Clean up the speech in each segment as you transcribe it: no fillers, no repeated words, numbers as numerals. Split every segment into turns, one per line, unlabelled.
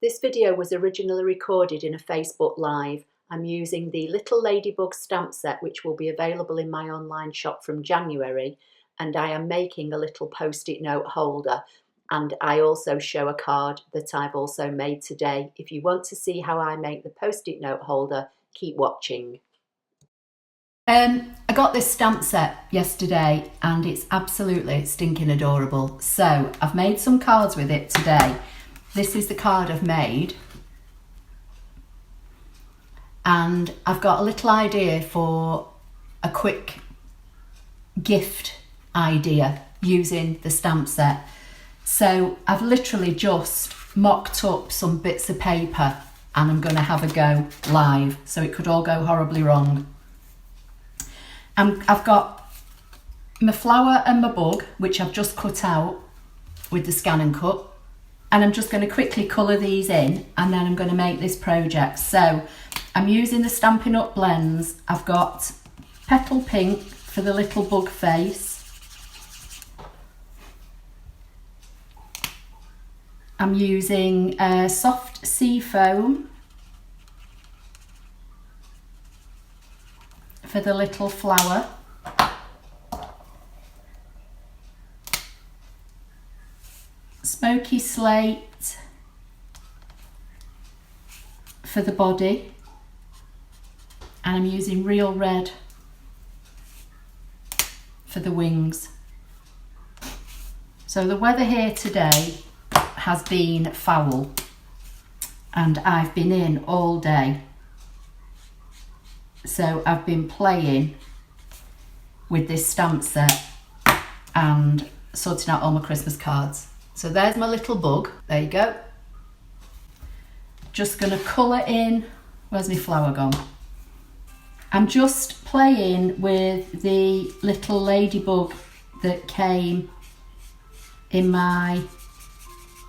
This video was originally recorded in a Facebook Live. I'm using the Little Ladybug stamp set, which will be available in my online shop from January, and I am making a little post-it note holder, and I also show a card that I've also made today. If you want to see how I make the post-it note holder, keep watching. I got this stamp set yesterday and it's absolutely stinking adorable. So I've made some cards with it today. This is the card I've made. And I've got a little idea for a quick gift idea using the stamp set. So I've literally just mocked up some bits of paper and I'm going to have a go live. So it could all go horribly wrong. I've got my flower and my bug, which I've just cut out with the ScanNCut, and I'm just going to quickly colour these in and then I'm going to make this project. So I'm using the Stampin' Up blends. I've got Petal Pink for the little bug face. I'm using soft sea foam for the little flower. Smoky slate for the body, and I'm using real red for the wings. So the weather here today has been foul and I've been in all day. So I've been playing with this stamp set and sorting out all my Christmas cards. So there's my little bug. There you go. Just going to colour in. Where's my flower gone? I'm just playing with the little ladybug that came in my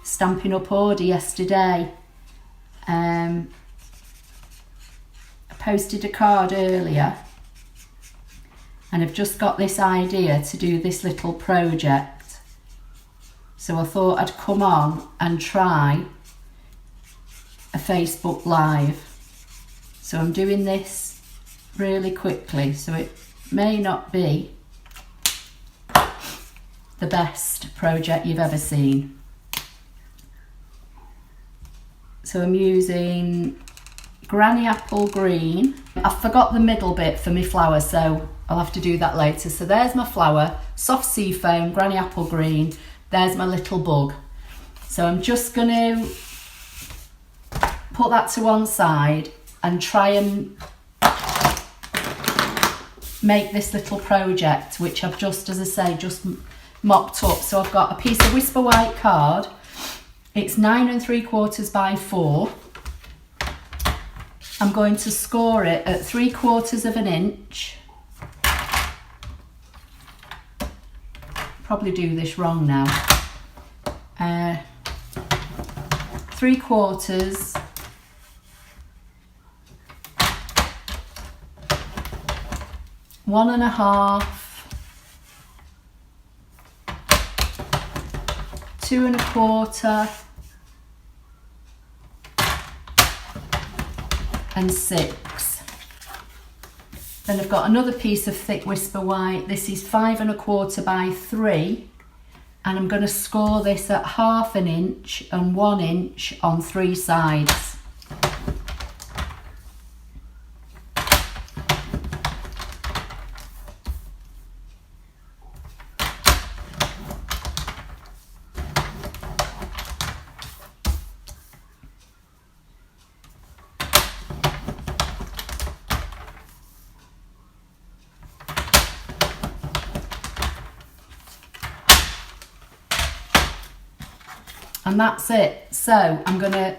Stampin' Up order yesterday. I posted a card earlier and I've just got this idea to do this little project. So I thought I'd come on and try a Facebook Live. So I'm doing this really quickly, so it may not be the best project you've ever seen. So I'm using Granny Apple Green. I forgot the middle bit for my flower, so I'll have to do that later. So there's my flower, soft sea foam, Granny Apple Green. There's my little bug. So I'm just going to put that to one side and try and make this little project, which I've just, as I say, just mocked up. So I've got a piece of Whisper White card. It's 9 3/4 by 4. I'm going to score it at 3/4 of an inch. Probably do this wrong now. 3/4, 1.5, 2.25, and 6. Then I've got another piece of thick Whisper White. This is 5.25 by 3, and I'm going to score this at 1/2 inch and 1 inch on 3 sides. And that's it. So I'm going to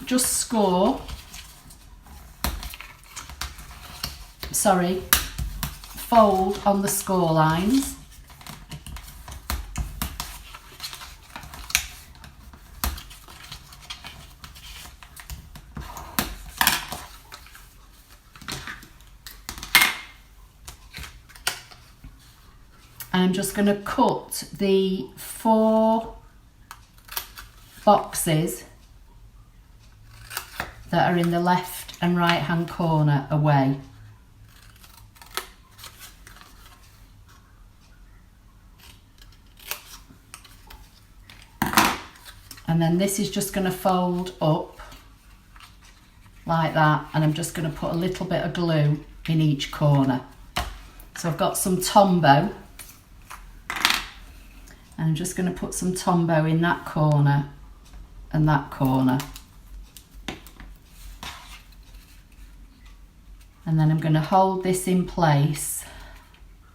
just fold on the score lines. and I'm just going to cut the 4 boxes that are in the left and right hand corner away. And then this is just going to fold up like that, and I'm just going to put a little bit of glue in each corner. So I've got some Tombow, and I'm just going to put some Tombow in that corner and that corner. And then I'm going to hold this in place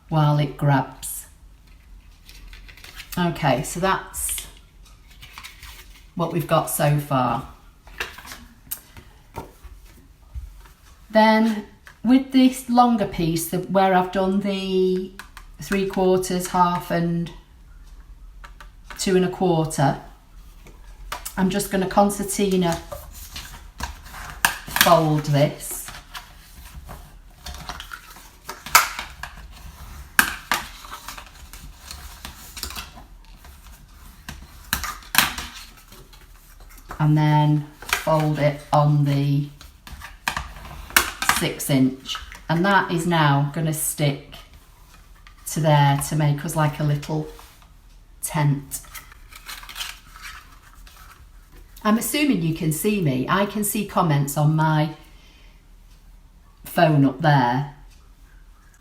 while it grabs. Okay, so that's what we've got so far. Then with this longer piece, where I've done the 3/4, half and 2 1/4, I'm just going to concertina fold this. And then fold it on the 6-inch, and that is now going to stick to there to make us like a little tent. I'm assuming you can see me. I can see comments on my phone up there,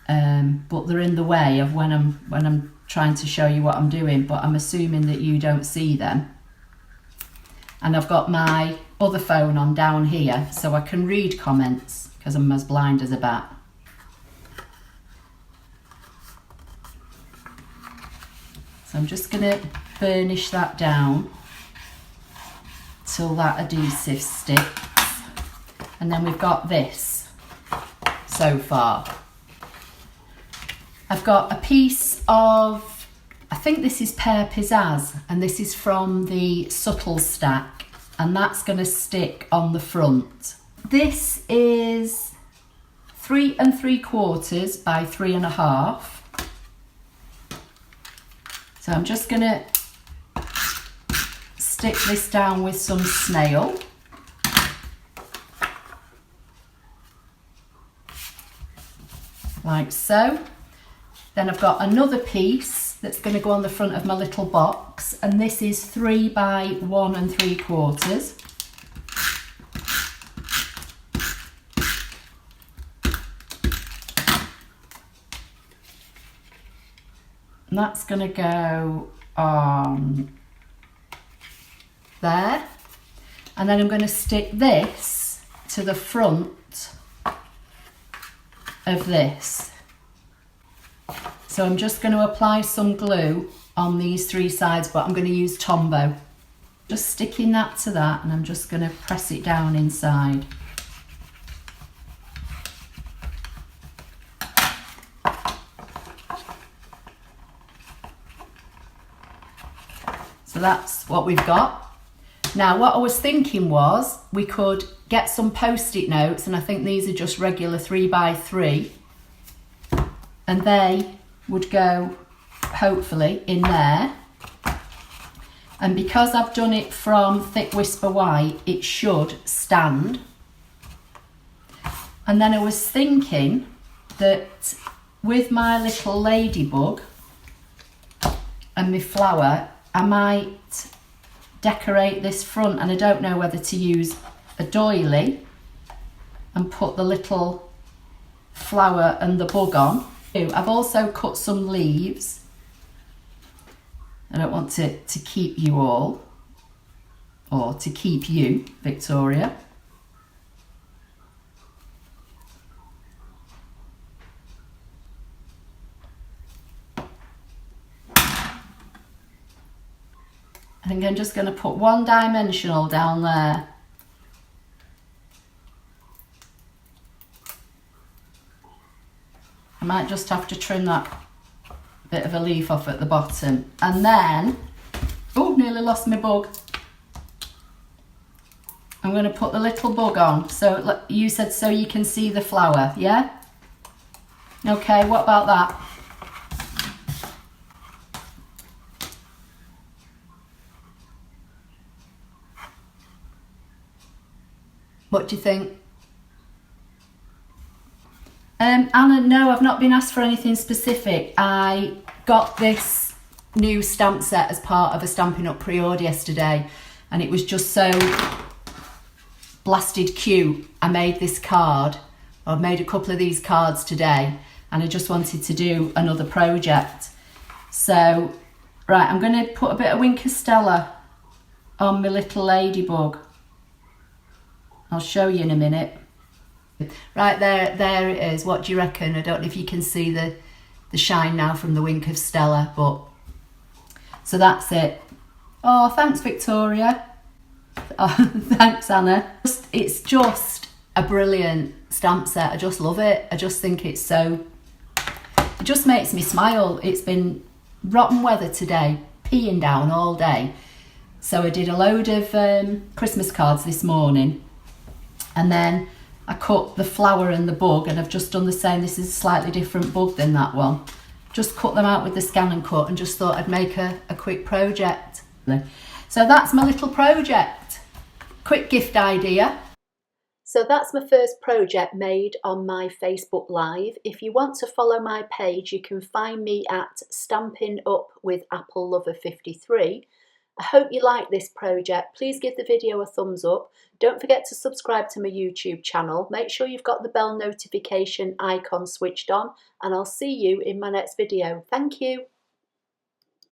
but they're in the way of when I'm trying to show you what I'm doing, but I'm assuming that you don't see them. And I've got my other phone on down here so I can read comments because I'm as blind as a bat. So I'm just going to burnish that down till that adhesive sticks. And then we've got this so far. I've got a piece of, I think this is Pear Pizzazz, and this is from the Subtle stack, and that's going to stick on the front. This is 3 3/4 by 3 1/2. So I'm just going to stick this down with some snail. Like so. Then I've got another piece that's going to go on the front of my little box, and this is 3 by 1 3/4. And that's going to go on there. And then I'm going to stick this to the front of this. So I'm just going to apply some glue on these 3 sides, but I'm going to use Tombow. Just sticking that to that, and I'm just going to press it down inside. So that's what we've got. Now what I was thinking was we could get some post-it notes, and I think these are just regular 3 by 3, and they would go hopefully in there. And because I've done it from Thick Whisper White, it should stand. And then I was thinking that with my little ladybug and my flower, I might decorate this front, and I don't know whether to use a doily and put the little flower and the bug on. I've also cut some leaves. I don't want to keep you all, or to keep you, Victoria. I think I'm just going to put one dimensional down there. I might just have to trim that bit of a leaf off at the bottom. And then, oh, nearly lost my bug. I'm going to put the little bug on. So you said so you can see the flower, yeah? Okay, what about that? What do you think? Anna, no, I've not been asked for anything specific. I got this new stamp set as part of a Stampin' Up pre-order yesterday, and it was just so blasted cute. I made this card. I've made a couple of these cards today, and I just wanted to do another project. So, right, I'm going to put a bit of Wink of Stella on my little ladybug. I'll show you in a minute. Right, there it is. What do you reckon? I don't know if you can see the shine now from the Wink of Stella, but so that's it. Oh, thanks, Victoria. Oh, thanks, Anna. It's just a brilliant stamp set. I just love it. I just think it's so, it just makes me smile. It's been rotten weather today, peeing down all day. So I did a load of Christmas cards this morning, and then I cut the flower and the bug, and I've just done the same. This is a slightly different bug than that one. Just cut them out with the ScanNCut and just thought I'd make a quick project. So that's my little project. Quick gift idea. So that's my first project made on my Facebook Live. If you want to follow my page, you can find me at Stampin' Up with Apple Lover 53. I hope you like this project. Please give the video a thumbs up. Don't forget to subscribe to my YouTube channel. Make sure you've got the bell notification icon switched on, and I'll see you in my next video. Thank you.